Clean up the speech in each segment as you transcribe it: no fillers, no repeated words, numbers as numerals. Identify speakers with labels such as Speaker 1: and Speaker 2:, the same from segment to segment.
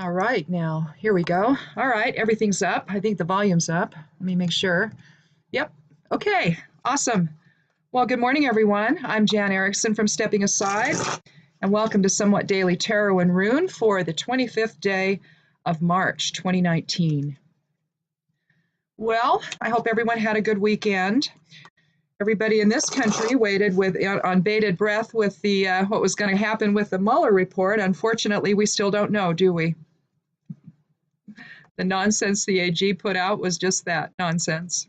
Speaker 1: All right, now here we go. All right, everything's up. I think the volume's up. Let me make sure. Yep. Okay, awesome. Well, good morning, everyone. I'm Jan Erickson from Stepping Aside, and welcome to Somewhat Daily Tarot and Rune for the 25th day of March 2019. Well, I hope everyone had a good weekend. Everybody in this country waited on bated breath with the what was going to happen with the Mueller report. Unfortunately, we still don't know, do we? The nonsense the AG put out was just that, nonsense.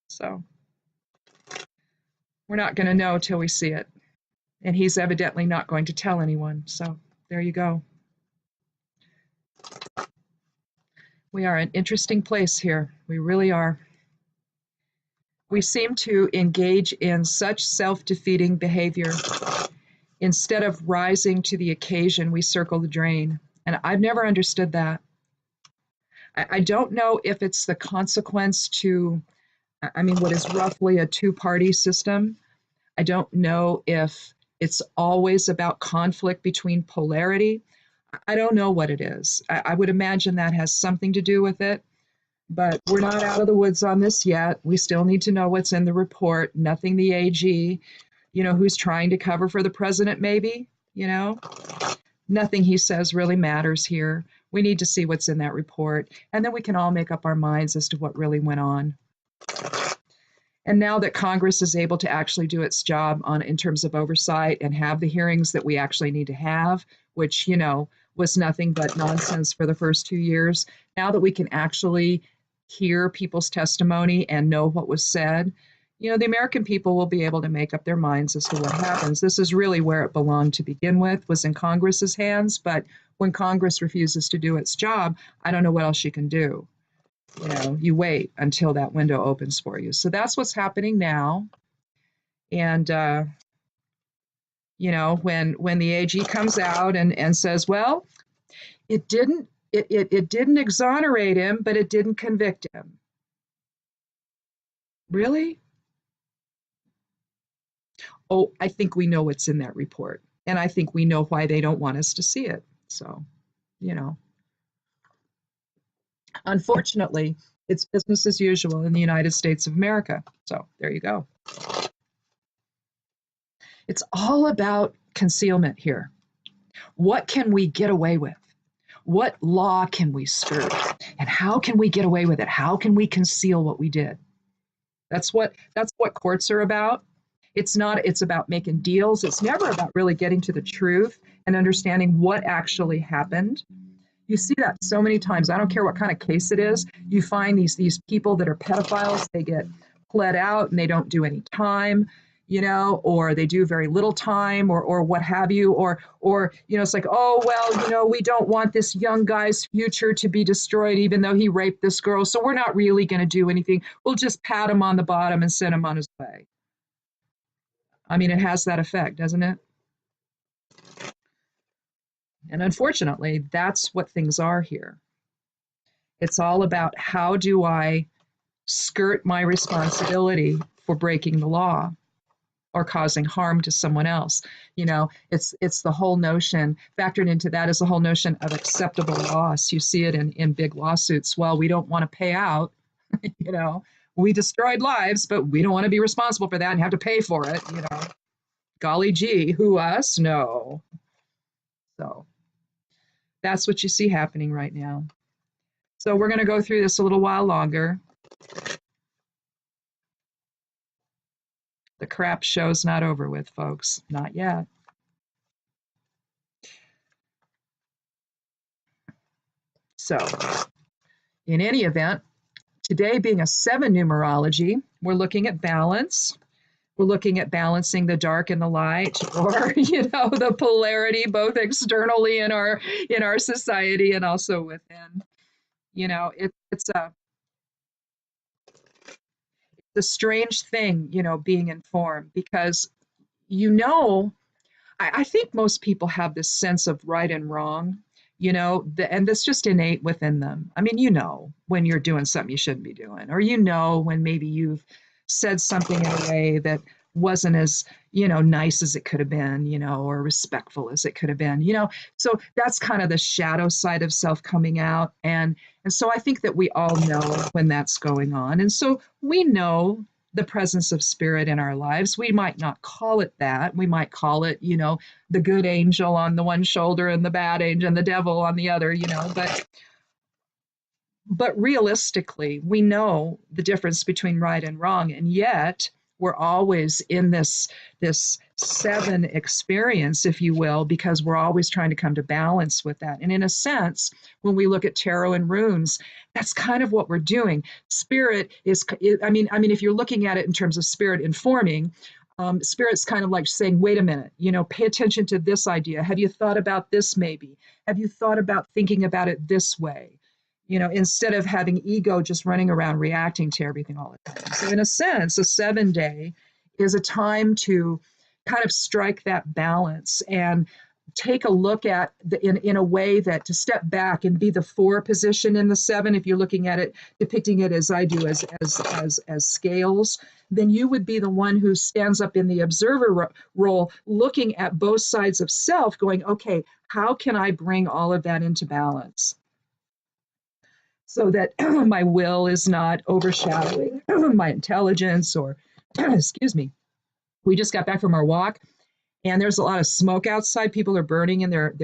Speaker 1: So we're not going to know till we see it. And he's evidently not going to tell anyone. So there you go. We are an interesting place here. We really are. We seem to engage in such self-defeating behavior. Instead of rising to the occasion, we circle the drain. And I've never understood that. I don't know if it's the consequence to, what is roughly a two-party system. I don't know if it's always about conflict between polarity. I don't know what it is. I would imagine that has something to do with it, but we're not out of the woods on this yet. We still need to know what's in the report. Nothing the AG, who's trying to cover for the president maybe, Nothing he says really matters here. We need to see what's in that report, and then we can all make up our minds as to what really went on. And now that Congress is able to actually do its job in terms of oversight and have the hearings that we actually need to have, which, was nothing but nonsense for the first 2 years, now that we can actually hear people's testimony and know what was said, the American people will be able to make up their minds as to what happens. This is really where it belonged to begin with, was in Congress's hands. But when Congress refuses to do its job, I don't know what else you can do. You wait until that window opens for you. So that's what's happening now. And, when the AG comes out and says, well, it didn't exonerate him, but it didn't convict him. Really? Oh, I think we know what's in that report. And I think we know why they don't want us to see it. So, Unfortunately, it's business as usual in the United States of America. So there you go. It's all about concealment here. What can we get away with? What law can we skirt? And how can we get away with it? How can we conceal what we did? That's what courts are about. It's about making deals. It's never about really getting to the truth and understanding what actually happened. You see that so many times. I don't care what kind of case it is. You find these people that are pedophiles, they get pled out and they don't do any time, or they do very little time or what have you, or it's like, oh, well, we don't want this young guy's future to be destroyed even though he raped this girl, so we're not really going to do anything. We'll just pat him on the bottom and send him on his way. It has that effect, doesn't it? And unfortunately, that's what things are here. It's all about, how do I skirt my responsibility for breaking the law or causing harm to someone else? It's the whole notion, factored into that is the whole notion of acceptable loss. You see it in big lawsuits. Well, we don't want to pay out, we destroyed lives, but we don't want to be responsible for that and have to pay for it, Golly gee, who us? No. So that's what you see happening right now. So we're going to go through this a little while longer. The crap show's not over with, folks. Not yet. So, in any event, today being a 7 numerology, we're looking at balance. We're looking at balancing the dark and the light, or, the polarity, both externally in our society and also within. It's a strange thing, being informed, because, I think most people have this sense of right and wrong, and that's just innate within them. When you're doing something you shouldn't be doing, or when maybe you've said something in a way that wasn't as, nice as it could have been, or respectful as it could have been, so that's kind of the shadow side of self coming out. And so I think that we all know when that's going on. And so we know the presence of spirit in our lives. We might not call it that. We might call it, the good angel on the one shoulder and the bad angel and the devil on the other, but realistically, we know the difference between right and wrong, and yet we're always in this seven experience, if you will, because we're always trying to come to balance with that. And in a sense, when we look at tarot and runes, that's kind of what we're doing. Spirit is, if you're looking at it in terms of spirit informing, spirit's kind of like saying, wait a minute, pay attention to this idea. Have you thought about this maybe? Have you thought about thinking about it this way? Instead of having ego just running around reacting to everything all the time. So in a sense, a 7-day is a time to kind of strike that balance and take a look at in a way that to step back and be the 4 position in the 7. If you're looking at it, depicting it as I do as scales, then you would be the one who stands up in the observer role, looking at both sides of self, going, okay, how can I bring all of that into balance? So that my will is not overshadowing my intelligence or, excuse me. We just got back from our walk and there's a lot of smoke outside. People are burning and they're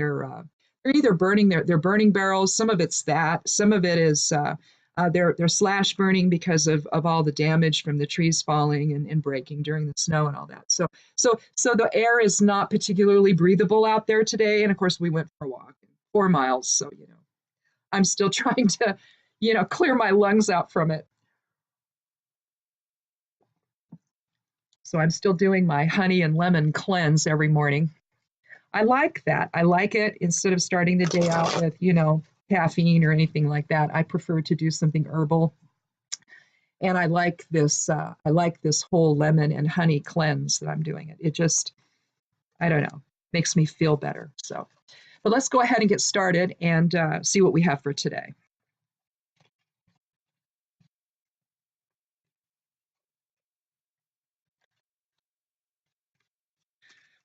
Speaker 1: either burning their burning barrels. Some of it's that, some of it is they're slash burning because of all the damage from the trees falling and breaking during the snow and all that. So the air is not particularly breathable out there today. And of course we went for a walk, 4 miles. So, I'm still trying to, clear my lungs out from it. So I'm still doing my honey and lemon cleanse every morning. I like that. I like it instead of starting the day out with, caffeine or anything like that. I prefer to do something herbal. And I like this whole lemon and honey cleanse that I'm doing. It just, I don't know, makes me feel better. So, but let's go ahead and get started and see what we have for today.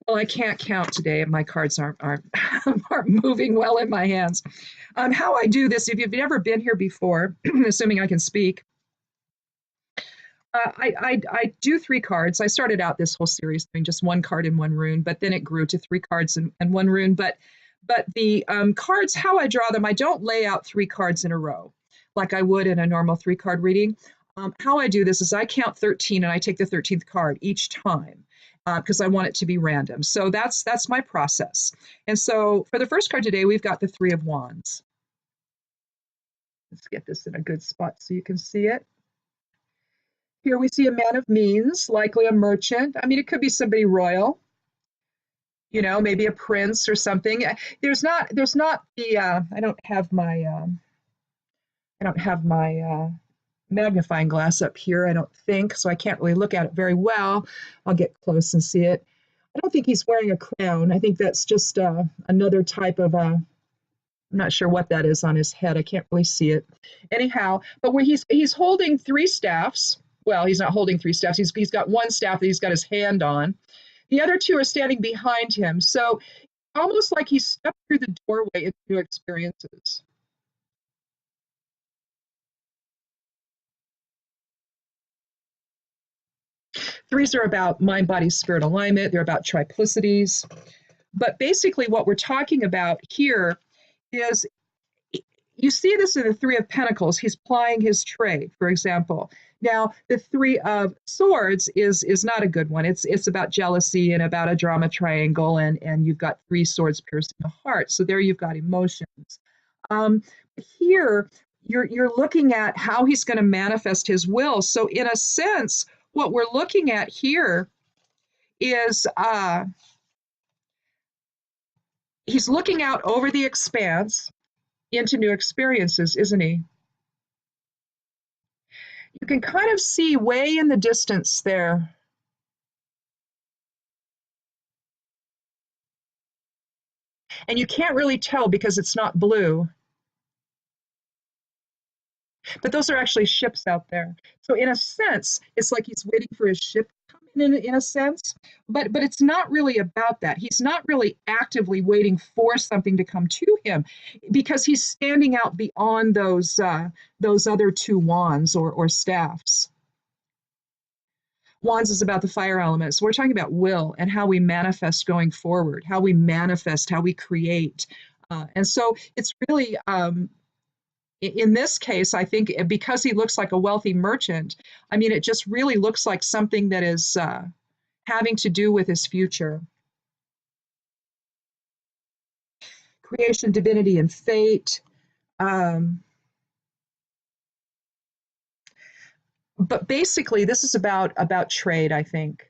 Speaker 1: Well, I can't count today. My cards aren't moving well in my hands. How I do this, if you've never been here before, assuming I can speak, I do 3 cards. I started out this whole series doing just 1 card and 1 rune, but then it grew to 3 cards and 1 rune. But the cards, how I draw them, I don't lay out 3 cards in a row like I would in a normal 3-card reading. How I do this is I count 13 and I take the 13th card each time because I want it to be random. So that's my process. And so for the first card today, we've got the 3 of Wands. Let's get this in a good spot so you can see it. Here we see a man of means, likely a merchant. I mean, it could be somebody royal, maybe a prince or something. There's not the, I don't have my magnifying glass up here, I don't think, so I can't really look at it very well. I'll get close and see it. I don't think he's wearing a crown. I think that's just another type of I'm not sure what that is on his head. I can't really see it. Anyhow, but where he's holding 3 staffs. Well, he's not holding 3 staffs. He's got 1 staff that he's got his hand on. The other 2 are standing behind him. So almost like he stepped through the doorway into new experiences. Threes are about mind, body, spirit alignment. They're about triplicities. But basically what we're talking about here is, you see this in the 3 of Pentacles. He's plying his trade, for example. Now, the 3 of Swords is not a good one. It's about jealousy and about a drama triangle, and you've got 3 swords piercing the heart. So there you've got emotions. Here, you're looking at how he's going to manifest his will. So in a sense, what we're looking at here is he's looking out over the expanse into new experiences, isn't he? You can kind of see way in the distance there. And you can't really tell because it's not blue. But those are actually ships out there. So in a sense, it's like he's waiting for his ship to come in a sense, but it's not really about that. He's not really actively waiting for something to come to him, because he's standing out beyond those other two wands or staffs. Wands is about the fire elements. So we're talking about will and how we manifest going forward, how we manifest, how we create. And so it's really, in this case, I think because he looks like a wealthy merchant, I mean, it just really looks like something that is having to do with his future. Creation, divinity, and fate. But basically, this is about trade, I think,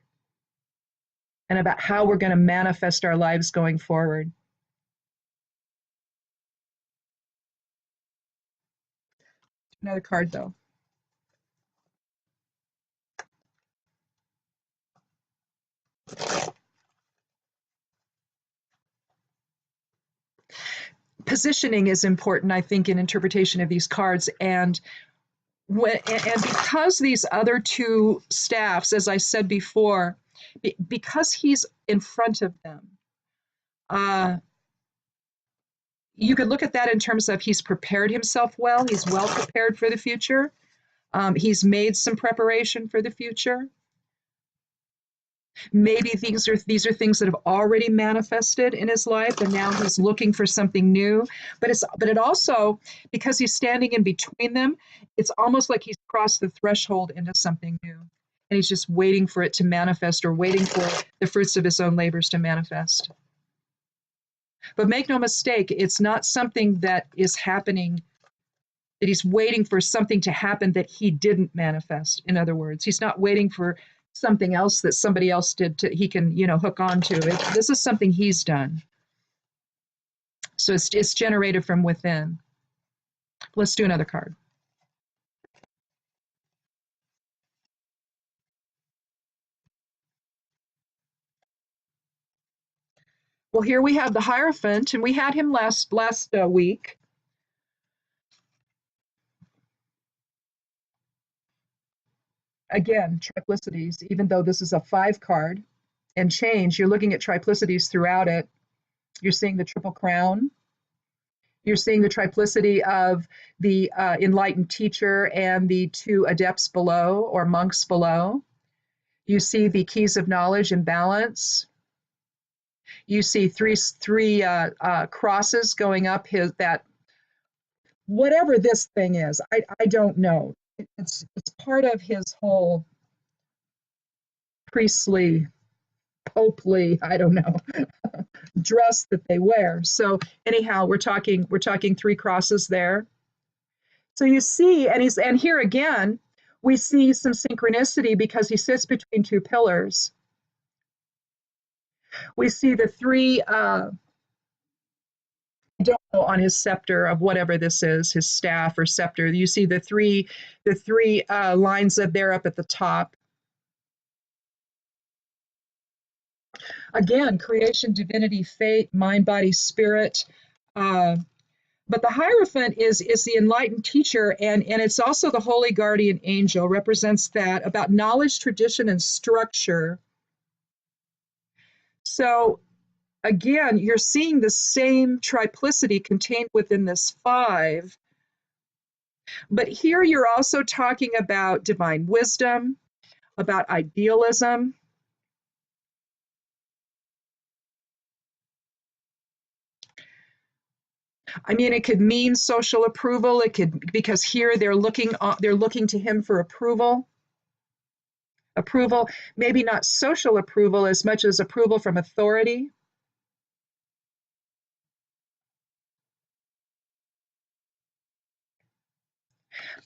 Speaker 1: and about how we're going to manifest our lives going forward. Another card, though. Positioning is important, I think, in interpretation of these cards. And because these other two staffs, as I said before, because he's in front of them, you could look at that in terms of he's prepared himself well. He's well prepared for the future. He's made some preparation for the future. Maybe these are things that have already manifested in his life, and now he's looking for something new. But it also, because he's standing in between them, it's almost like he's crossed the threshold into something new, and he's just waiting for it to manifest, or waiting for the fruits of his own labors to manifest. But make no mistake, it's not something that is happening, that he's waiting for something to happen that he didn't manifest. In other words, he's not waiting for something else that somebody else did he can, hook onto it. This is something he's done. So it's generated from within. Let's do another card. Well, here we have the Hierophant, and we had him last week. Again, triplicities, even though this is a 5 card and change, you're looking at triplicities throughout it. You're seeing the Triple Crown. You're seeing the triplicity of the enlightened teacher and the 2 adepts below, or monks below. You see the keys of knowledge and balance. You see three crosses going up that, whatever this thing is, I don't know. It's part of his whole priestly, popely, I don't know, dress that they wear. So anyhow, we're talking 3 crosses there. So you see, and here again, we see some synchronicity because he sits between 2 pillars. We see the 3, I don't know, on his scepter of whatever this is, his staff or scepter. You see the three lines that they're up at the top. Again, creation, divinity, fate, mind, body, spirit. But the Hierophant is the enlightened teacher, and it's also the holy guardian angel, represents that, about knowledge, tradition, and structure. So again, you're seeing the same triplicity contained within this 5. But here you're also talking about divine wisdom, about idealism. I mean, it could mean social approval. It could, because here they're looking to him for approval. Approval, maybe not social approval as much as approval from authority.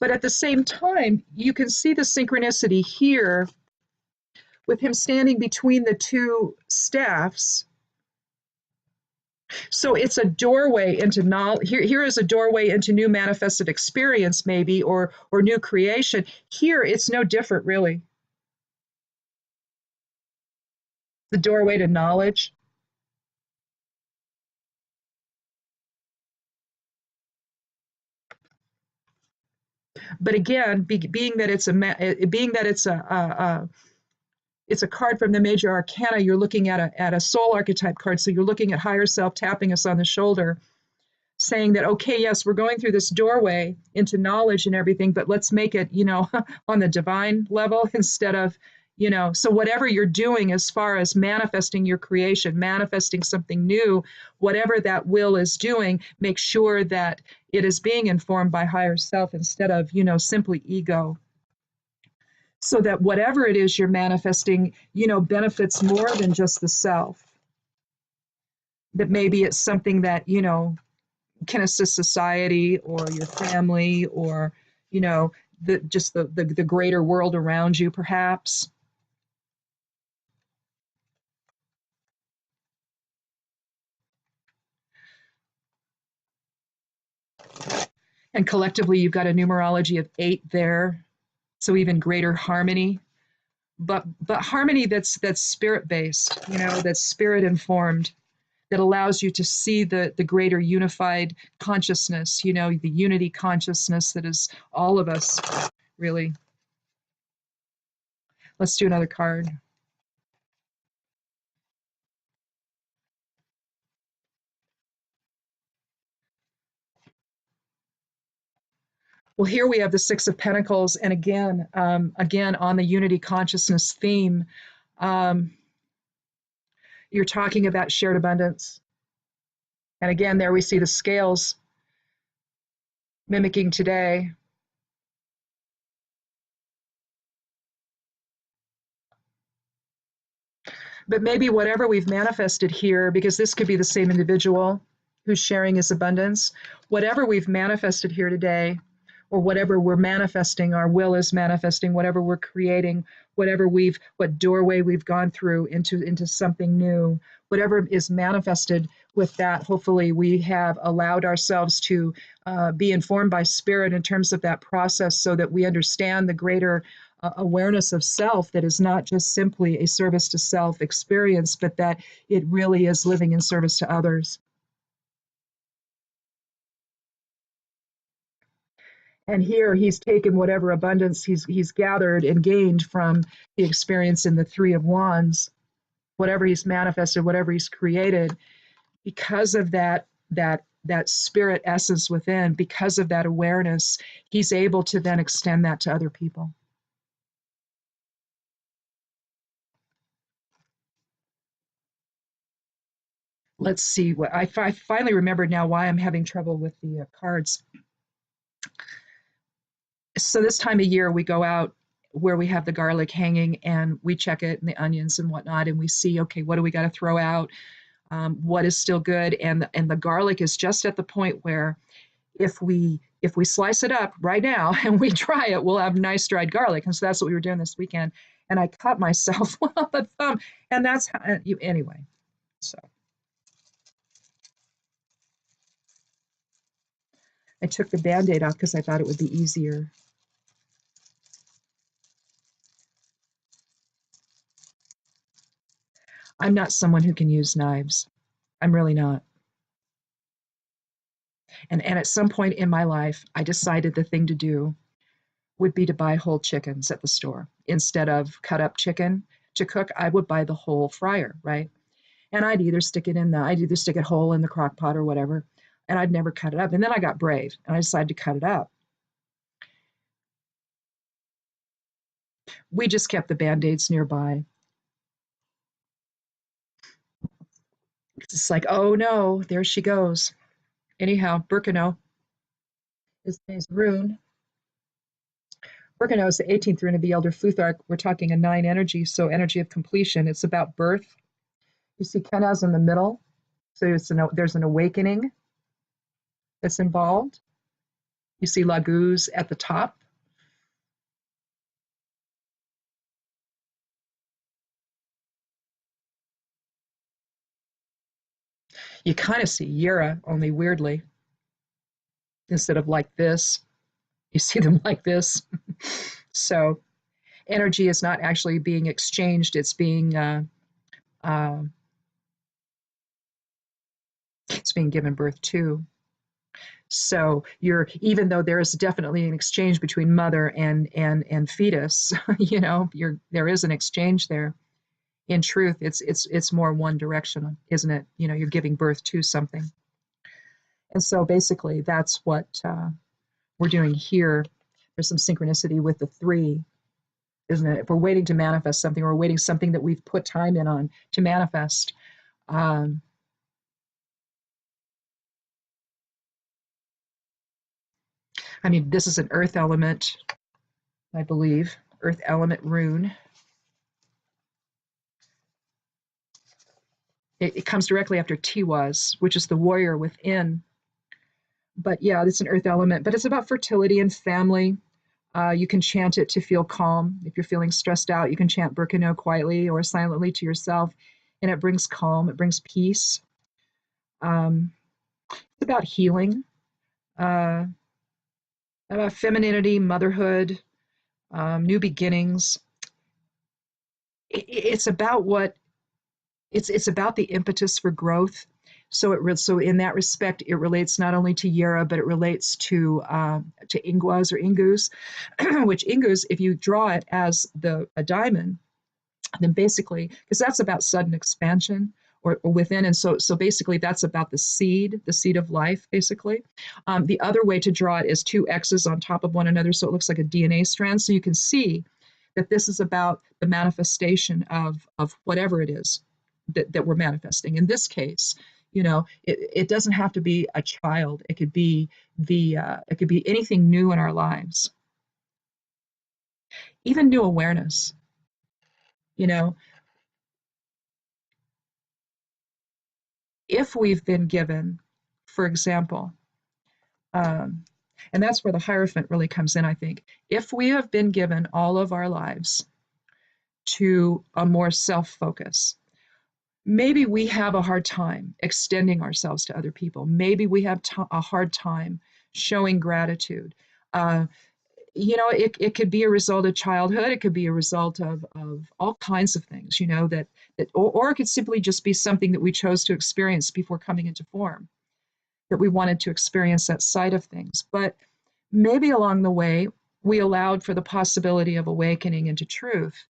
Speaker 1: But at the same time, you can see the synchronicity here with him standing between the 2 staffs. So it's a doorway into knowledge. Here is a doorway into new manifested experience, maybe, or new creation. Here, it's no different, really. The doorway to knowledge. But again, being that it's It's a card from the major arcana. You're looking at a soul archetype card. So you're looking at higher self tapping us on the shoulder, saying that, okay, yes, we're going through this doorway into knowledge and everything, but let's make it, on the divine level instead of, so whatever you're doing as far as manifesting your creation, manifesting something new, whatever that will is doing, make sure that it is being informed by higher self instead of, simply ego. So that whatever it is you're manifesting, benefits more than just the self. That maybe it's something that, can assist society or your family or the greater world around you, perhaps. And collectively you've got a numerology of 8 there, so even greater harmony, but harmony that's spirit based, that's spirit informed, that allows you to see the greater unified consciousness, the unity consciousness that is all of us, really. Let's do another card. Well, here we have the Six of Pentacles, and again on the unity consciousness theme, you're talking about shared abundance. And again, there we see the scales mimicking today. But maybe whatever we've manifested here, because this could be the same individual who's sharing his abundance, whatever we've manifested here today, or whatever we're manifesting, our will is manifesting, whatever we're creating, what doorway we've gone through into something new, whatever is manifested with that, hopefully we have allowed ourselves to be informed by spirit in terms of that process so that we understand the greater awareness of self, that is not just simply a service to self experience, but that it really is living in service to others. And here he's taken whatever abundance he's gathered and gained from the experience in the Three of Wands, whatever he's manifested, whatever he's created, because of that spirit essence within, because of that awareness, he's able to then extend that to other people. Let's see what I finally remembered now why I'm having trouble with the cards. So this time of year we go out where we have the garlic hanging and we check it and the onions and whatnot, and we see, okay, what do we got to throw out? What is still good? And the garlic is just at the point where if we slice it up right now and we try it, we'll have nice dried garlic. And so that's what we were doing this weekend. And I cut myself on the thumb, and that's how, anyway. So I took the Band-Aid off because I thought it would be easier. I'm not someone who can use knives. I'm really not. And at some point in my life, I decided the thing to do would be to buy whole chickens at the store. Instead of cut up chicken to cook, I would buy the whole fryer, right? And I'd either stick it whole in the crock pot or whatever, and I'd never cut it up. And then I got brave and I decided to cut it up. We just kept the Band-Aids nearby. It's like, oh no, there she goes. Anyhow, Birkenau. His name is Rune. Birkenau is the 18th rune of the Elder Futhark. We're talking a 9 energy, so energy of completion. It's about birth. You see Kenaz in the middle, so there's an awakening that's involved. You see Laguz at the top. You kind of see Yira, only weirdly. Instead of like this, you see them like this. So energy is not actually being exchanged, it's being given birth to. So you're, even though there is definitely an exchange between mother and fetus, there is an exchange there. In truth, it's more one directional, isn't it? You're giving birth to something. And so basically, that's what we're doing here. There's some synchronicity with the three, isn't it? If we're waiting to manifest something, or we're waiting something that we've put time in on to manifest. This is an earth element, I believe, earth element rune. It comes directly after Tiwaz, which is the warrior within. But yeah, it's an earth element, but it's about fertility and family. You can chant it to feel calm. If you're feeling stressed out, you can chant Birkenau quietly or silently to yourself, and it brings calm, it brings peace. It's about healing, about femininity, motherhood, new beginnings. It's about it's about the impetus for growth. So in that respect, it relates not only to Yera, but it relates to Ingwas or Ingus, which Ingus, if you draw it as a diamond, then basically, because that's about sudden expansion or within, and so basically that's about the seed of life, basically. The other way to draw it is two X's on top of one another, so it looks like a DNA strand. So you can see that this is about the manifestation of whatever it is that we're manifesting. In this case, it doesn't have to be a child. It could be it could be anything new in our lives, even new awareness. If we've been given, for example, and that's where the Hierophant really comes in, I think. If we have been given all of our lives to a more self-focus, maybe we have a hard time extending ourselves to other people. Maybe we have a hard time showing gratitude. It could be a result of childhood. It could be a result of all kinds of things, or it could simply just be something that we chose to experience before coming into form, that we wanted to experience that side of things. But maybe along the way, we allowed for the possibility of awakening into truth.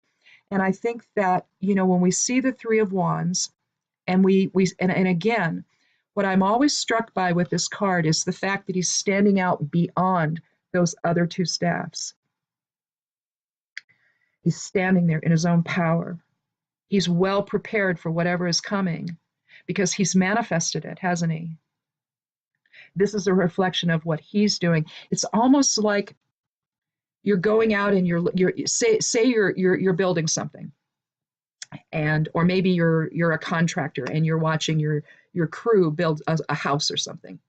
Speaker 1: And I think that, when we see the Three of Wands, and and again, what I'm always struck by with this card is the fact that he's standing out beyond those other two staffs. He's standing there in his own power. He's well prepared for whatever is coming because he's manifested it, hasn't he? This is a reflection of what he's doing. It's almost like you're going out and you're building something, or maybe you're a contractor and you're watching your crew build a house or something.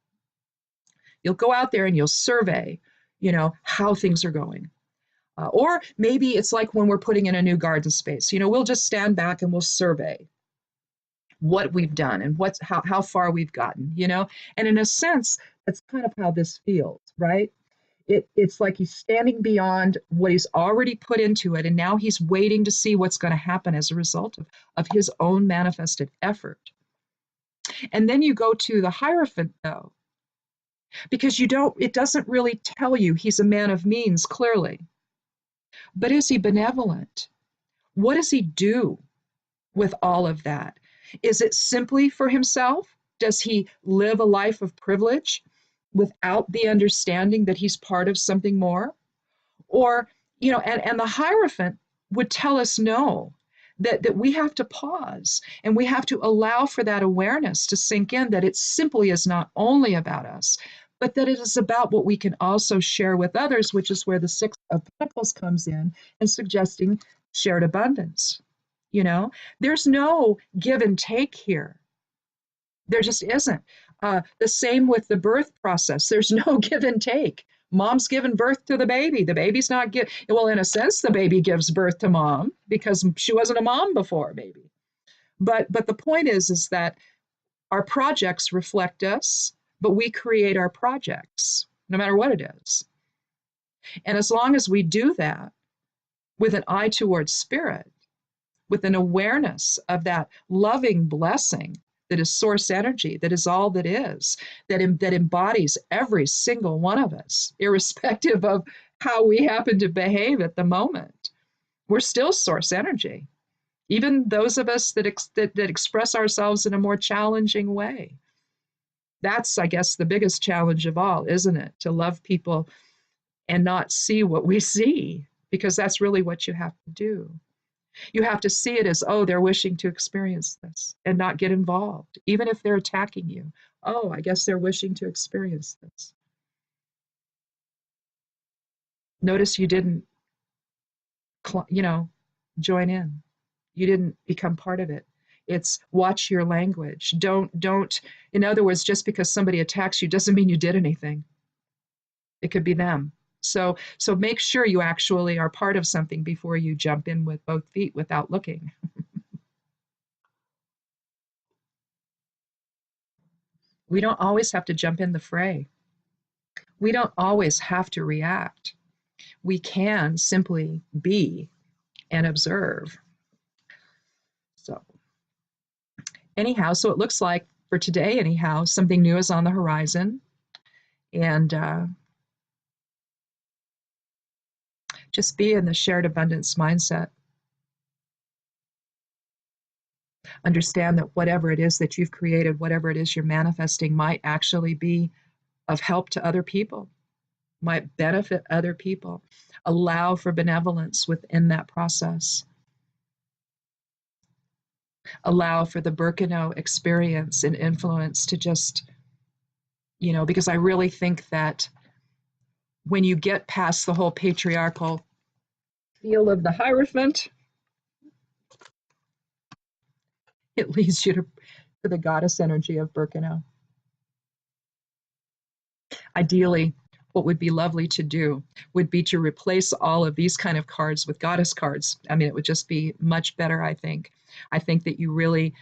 Speaker 1: You'll go out there and you'll survey, how things are going. Or maybe it's like when we're putting in a new garden space, we'll just stand back and we'll survey what we've done and how far we've gotten, and in a sense, that's kind of how this feels, right? It's like he's standing beyond what he's already put into it, and now he's waiting to see what's going to happen as a result of his own manifested effort. And then you go to the Hierophant, though, because it doesn't really tell you he's a man of means, clearly. But is he benevolent? What does he do with all of that? Is it simply for himself? Does he live a life of privilege without the understanding that he's part of something more? Or, and the Hierophant would tell us no, that we have to pause and we have to allow for that awareness to sink in, that it simply is not only about us, but that it is about what we can also share with others, which is where the Six of Pentacles comes in and suggesting shared abundance. There's no give and take here. There just isn't. The same with the birth process. There's no give and take. Mom's giving birth to the baby. The baby's not well, in a sense, the baby gives birth to mom because she wasn't a mom before, maybe. But the point is that our projects reflect us, but we create our projects, no matter what it is. And as long as we do that with an eye towards spirit, with an awareness of that loving blessing that is source energy, that is all that is, that embodies every single one of us, irrespective of how we happen to behave at the moment. We're still source energy, even those of us that express ourselves in a more challenging way. That's, I guess, the biggest challenge of all, isn't it? To love people and not see what we see, because that's really what you have to do. You have to see it as, oh, they're wishing to experience this, and not get involved, even if they're attacking you. Oh, I guess they're wishing to experience this. Notice you didn't, join in. You didn't become part of it. It's watch your language. Don't, in other words, just because somebody attacks you doesn't mean you did anything. It could be them. So make sure you actually are part of something before you jump in with both feet without looking. We don't always have to jump in the fray. We don't always have to react. We can simply be and observe. So anyhow, so it looks like for today, anyhow, something new is on the horizon. And just be in the shared abundance mindset. Understand that whatever it is that you've created, whatever it is you're manifesting, might actually be of help to other people, might benefit other people. Allow for benevolence within that process. Allow for the Birkenau experience and influence to just, because I really think that when you get past the whole patriarchal feel of the Hierophant, it leads you to the goddess energy of Birkenau. Ideally, what would be lovely to do would be to replace all of these kind of cards with goddess cards. I mean, it would just be much better, I think. I think that you really,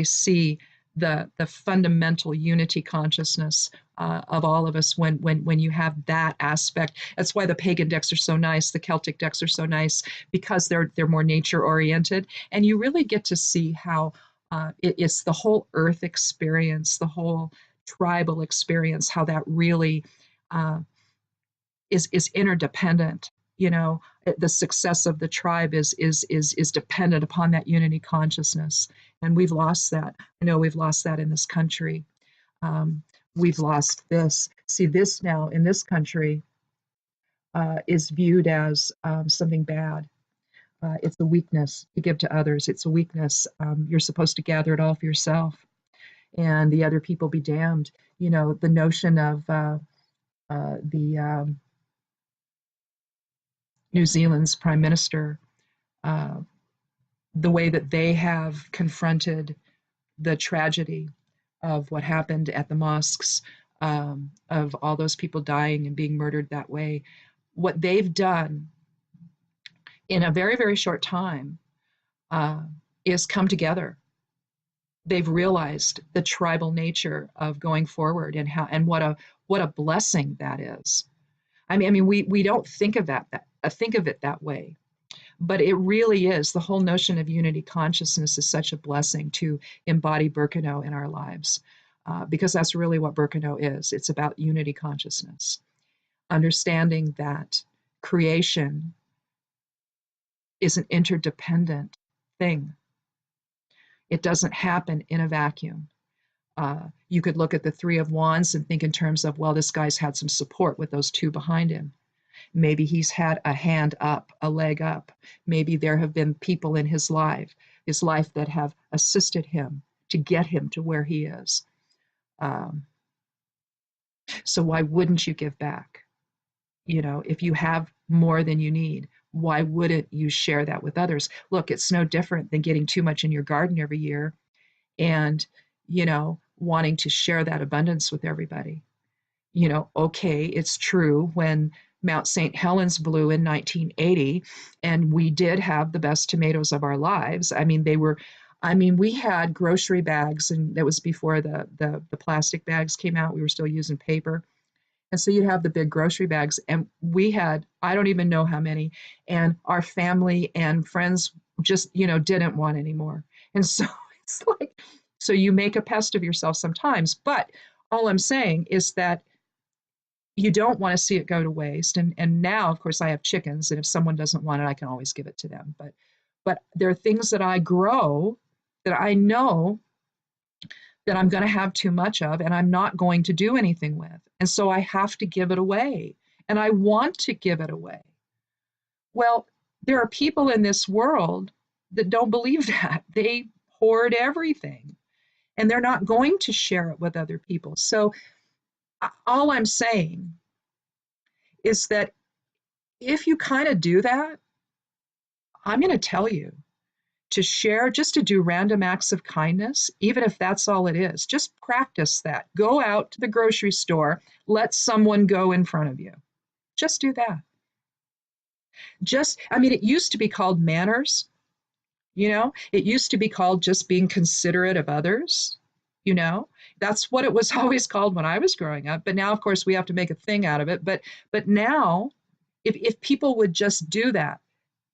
Speaker 1: see the fundamental unity consciousness of all of us when you have that aspect. That's why the pagan decks are so nice, the Celtic decks are so nice, because they're more nature oriented, and you really get to see how it's the whole earth experience, the whole tribal experience, how that really is interdependent. The success of the tribe is dependent upon that unity consciousness, and we've lost that. I know we've lost that in this country. We've lost this. See, this now in this country is viewed as something bad. It's a weakness to give to others. It's a weakness. You're supposed to gather it all for yourself, and the other people be damned. The notion of the New Zealand's prime minister, the way that they have confronted the tragedy of what happened at the mosques, of all those people dying and being murdered that way. What they've done in a very, very short time is come together. They've realized the tribal nature of going forward, and what a blessing that is. I mean, we don't think of think of it that way, but it really is. The whole notion of unity consciousness is such a blessing to embody Birkenau in our lives, because that's really what Birkenau is. It's about unity consciousness, understanding that creation is an interdependent thing. It doesn't happen in a vacuum. You could look at the Three of Wands and think in terms of, well, this guy's had some support with those two behind him. Maybe he's had a hand up, a leg up. Maybe there have been people in his life that have assisted him to get him to where he is. So why wouldn't you give back? If you have more than you need, why wouldn't you share that with others? Look, it's no different than getting too much in your garden every year and, wanting to share that abundance with everybody. Okay, it's true when Mount St. Helens blew in 1980, and we did have the best tomatoes of our lives. I mean, we had grocery bags, and that was before the plastic bags came out. We were still using paper. And so you'd have the big grocery bags, and we had, I don't even know how many, and our family and friends just, didn't want any more. And so it's like, so you make a pest of yourself sometimes. But all I'm saying is that you don't want to see it go to waste. And now, of course, I have chickens, and if someone doesn't want it, I can always give it to them. But there are things that I grow that I know that I'm going to have too much of, and I'm not going to do anything with. And so I have to give it away. And I want to give it away. Well, there are people in this world that don't believe that. They hoard everything, and they're not going to share it with other people. So all I'm saying is that if you kind of do that, I'm going to tell you to share, just to do random acts of kindness, even if that's all it is. Just practice that. Go out to the grocery store, let someone go in front of you. Just do that. I mean, it used to be called manners, it used to be called just being considerate of others, you know, that's what it was always called when I was growing up. But now, of course, we have to make a thing out of it. But now, if people would just do that,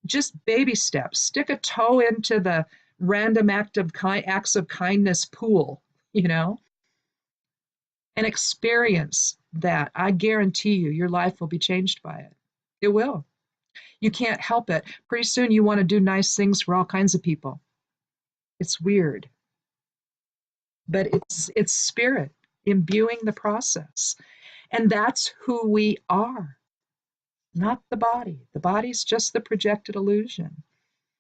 Speaker 1: just baby steps, stick a toe into the random acts of kindness pool, you know, and experience that, I guarantee you, your life will be changed by it. It will. You can't help it. Pretty soon you want to do nice things for all kinds of people. It's weird, but it's spirit imbuing the process. And that's who we are, not the body. The body's just the projected illusion.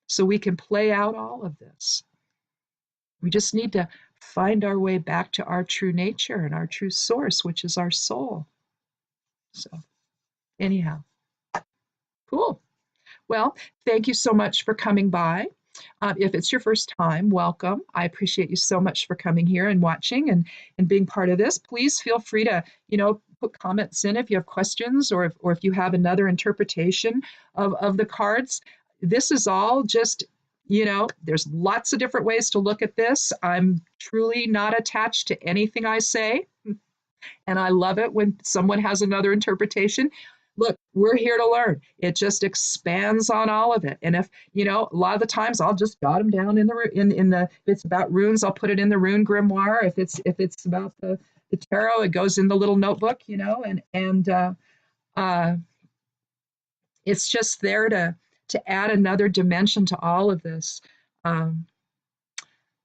Speaker 1: So we can play out all of this. We just need to find our way back to our true nature and our true source, which is our soul. So, anyhow, cool. Well, thank you so much for coming by. If it's your first time, welcome. I appreciate you so much for coming here and watching and being part of this. Please feel free to, put comments in if you have questions, or if you have another interpretation of the cards. This is all just, there's lots of different ways to look at this. I'm truly not attached to anything I say. And I love it when someone has another interpretation. Look, we're here to learn. It just expands on all of it. And if, a lot of the times I'll just jot them down if it's about runes, I'll put it in the rune grimoire. If it's about the tarot, it goes in the little notebook, and it's just there to add another dimension to all of this.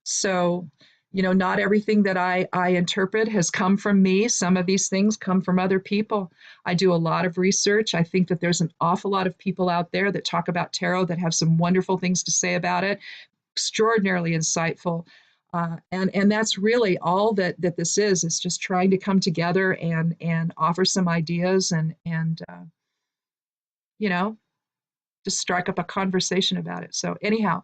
Speaker 1: So, not everything that I interpret has come from me. Some of these things come from other people. I do a lot of research. I think that there's an awful lot of people out there that talk about tarot that have some wonderful things to say about it, extraordinarily insightful. And that's really all that this is just trying to come together and offer some ideas and just strike up a conversation about it. So anyhow,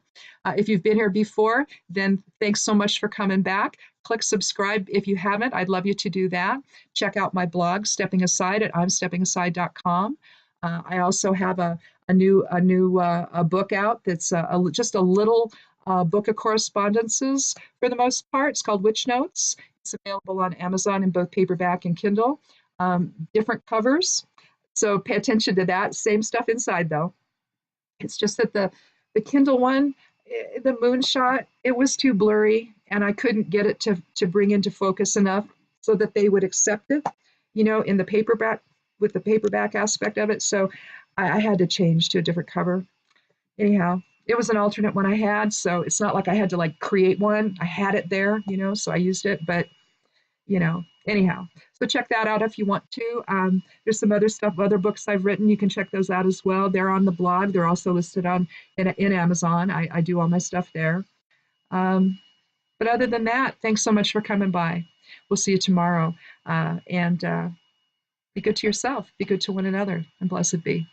Speaker 1: if you've been here before, then thanks so much for coming back. Click subscribe if you haven't. I'd love you to do that. Check out my blog, Stepping Aside, at imsteppingaside.com. I also have a new book out that's just a little book of correspondences for the most part. It's called Witch Notes. It's available on Amazon in both paperback and Kindle. Different covers. So pay attention to that. Same stuff inside though. It's just that the Kindle one, the moonshot, it was too blurry, and I couldn't get it to bring into focus enough so that they would accept it, in the paperback, with the paperback aspect of it. So I had to change to a different cover. Anyhow, it was an alternate one I had, so it's not like I had to create one. I had it there, so I used it, but anyhow. So check that out if you want to. There's some other stuff, other books I've written. You can check those out as well. They're on the blog. They're also listed in Amazon. I do all my stuff there. But other than that, thanks so much for coming by. We'll see you tomorrow. And be good to yourself. Be good to one another. And blessed be.